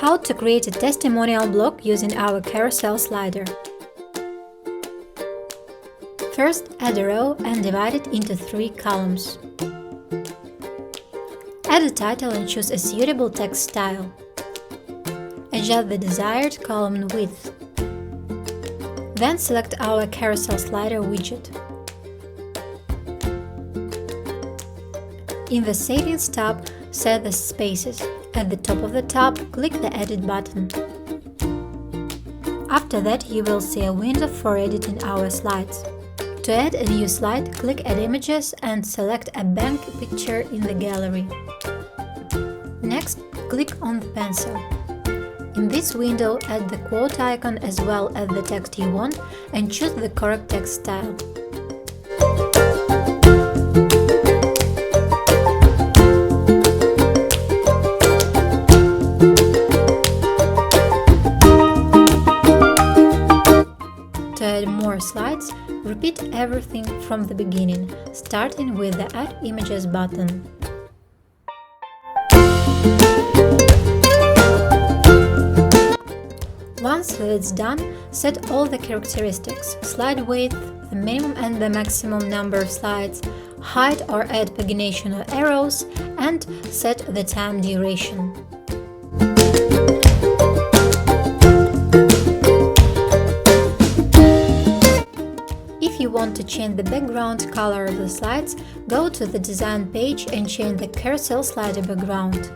How to create a testimonial block using our Carousel Slider. First, add a row and divide it into 3 columns. Add a title and choose a suitable text style. Adjust the desired column width. Then select our Carousel Slider widget. In the Settings tab, set the spaces. At the top of the tab, click the Edit button. After that, you will see a window for editing our slides. To add a new slide, click Add Images and select a bank picture in the gallery. Next, click on the pencil. In this window, add the quote icon as well as the text you want and choose the correct text style. To add more slides, repeat everything from the beginning, starting with the Add Images button. Once it's done, set all the characteristics: slide width, the minimum and the maximum number of slides, height or add pagination or arrows, and set the time duration. If you want to change the background color of the slides, go to the Design page and change the Carousel Slider background.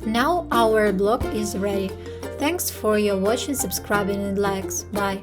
Now our block is ready. Thanks for your watching, subscribing and likes. Bye!